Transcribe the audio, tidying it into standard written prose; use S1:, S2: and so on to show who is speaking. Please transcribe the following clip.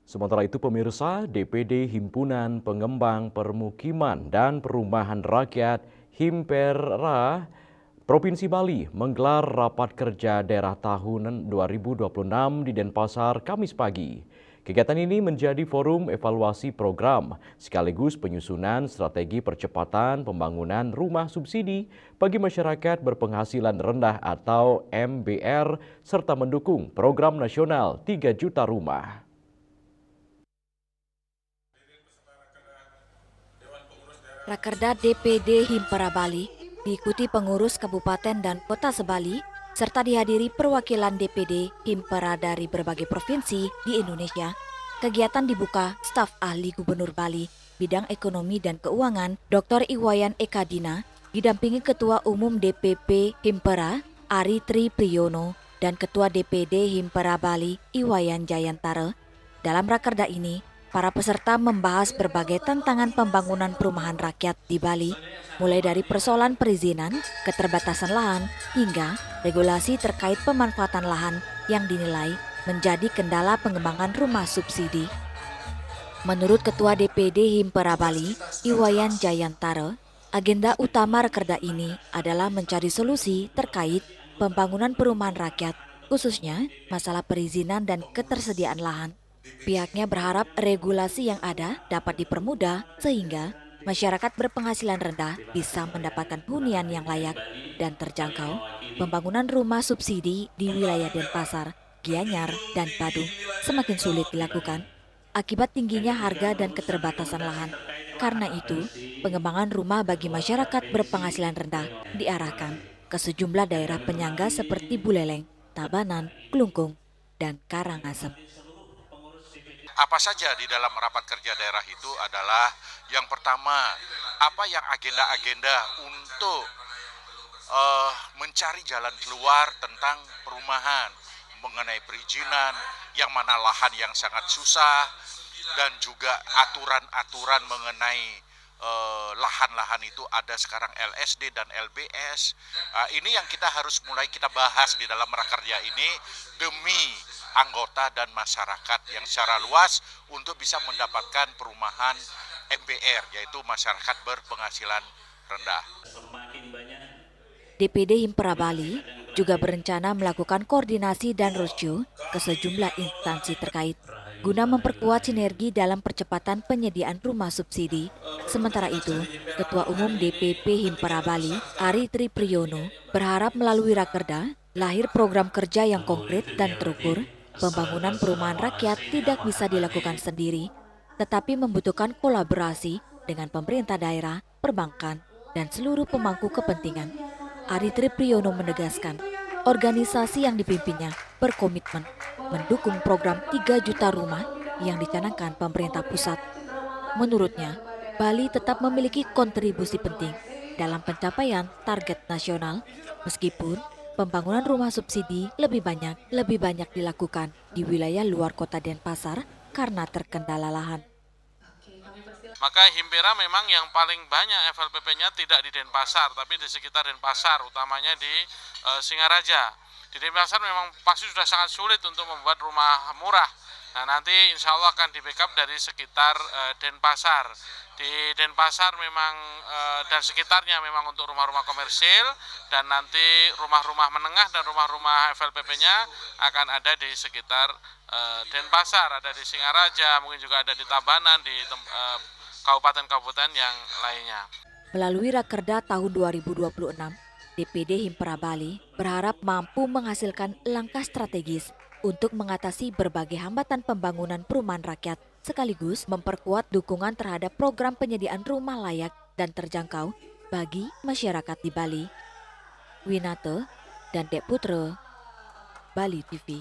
S1: Sementara itu pemirsa, DPD Himpunan Pengembang Permukiman dan Perumahan Rakyat Himpera Provinsi Bali menggelar rapat kerja daerah tahun 2026 di Denpasar Kamis pagi. Kegiatan ini menjadi forum evaluasi program sekaligus penyusunan strategi percepatan pembangunan rumah subsidi bagi masyarakat berpenghasilan rendah atau MBR serta mendukung program nasional 3 juta rumah.
S2: Rakerda DPD Himpera Bali diikuti pengurus kabupaten dan kota sebali serta dihadiri perwakilan DPD Himpera dari berbagai provinsi di Indonesia. Kegiatan dibuka staf ahli Gubernur Bali bidang ekonomi dan keuangan Dr. Iwayan Ekadina didampingi Ketua Umum DPP Himpera Ari Tri Priyono dan Ketua DPD Himpera Bali Iwayan Jayantara. Dalam rakerda ini, para peserta membahas berbagai tantangan pembangunan perumahan rakyat di Bali, mulai dari persoalan perizinan, keterbatasan lahan, hingga regulasi terkait pemanfaatan lahan yang dinilai menjadi kendala pengembangan rumah subsidi. Menurut Ketua DPD Himpera Bali, Iwayan Jayantara, agenda utama rakerda ini adalah mencari solusi terkait pembangunan perumahan rakyat, khususnya masalah perizinan dan ketersediaan lahan. Pihaknya berharap regulasi yang ada dapat dipermudah sehingga masyarakat berpenghasilan rendah bisa mendapatkan hunian yang layak dan terjangkau. Pembangunan rumah subsidi di wilayah Denpasar, Gianyar, dan Badung semakin sulit dilakukan akibat tingginya harga dan keterbatasan lahan. Karena itu, pengembangan rumah bagi masyarakat berpenghasilan rendah diarahkan ke sejumlah daerah penyangga seperti Buleleng, Tabanan, Klungkung, dan Karangasem.
S3: Apa saja di dalam rapat kerja daerah itu adalah yang pertama, apa yang agenda-agenda untuk mencari jalan keluar tentang perumahan, mengenai perizinan, yang mana lahan yang sangat susah, dan juga aturan-aturan mengenai lahan-lahan itu ada sekarang LSD dan LBS. Ini yang kita harus mulai kita bahas di dalam rakerja ini demi anggota dan masyarakat yang secara luas untuk bisa mendapatkan perumahan MBR, yaitu masyarakat berpenghasilan rendah.
S2: DPD Himpera Bali juga berencana melakukan koordinasi dan roadshow ke sejumlah instansi terkait guna memperkuat sinergi dalam percepatan penyediaan rumah subsidi. Sementara itu, Ketua Umum DPP Himpera Bali, Ari Tri Priyono, berharap melalui rakerda lahir program kerja yang konkret dan terukur. Pembangunan perumahan rakyat tidak bisa dilakukan sendiri, tetapi membutuhkan kolaborasi dengan pemerintah daerah, perbankan, dan seluruh pemangku kepentingan. Ari Tri Priyono menegaskan, organisasi yang dipimpinnya berkomitmen mendukung program 3 juta rumah yang dicanangkan pemerintah pusat. Menurutnya, Bali tetap memiliki kontribusi penting dalam pencapaian target nasional, meskipun pembangunan rumah subsidi lebih banyak dilakukan di wilayah luar kota Denpasar karena terkendala lahan.
S4: Maka Himpera memang yang paling banyak FLPP-nya tidak di Denpasar, tapi di sekitar Denpasar, utamanya di Singaraja. Di Denpasar memang pasti sudah sangat sulit untuk membuat rumah murah. Nah, nanti insya Allah akan di-backup dari sekitar Denpasar. Di Denpasar memang dan sekitarnya memang untuk rumah-rumah komersil, dan nanti rumah-rumah menengah dan rumah-rumah FLPP-nya akan ada di sekitar Denpasar, ada di Singaraja, mungkin juga ada di Tabanan, di kabupaten-kabupaten yang lainnya.
S2: Melalui rakerda tahun 2026, DPD Himpera Bali berharap mampu menghasilkan langkah strategis untuk mengatasi berbagai hambatan pembangunan perumahan rakyat, sekaligus memperkuat dukungan terhadap program penyediaan rumah layak dan terjangkau bagi masyarakat di Bali. Winate dan Dek Putra, Bali TV.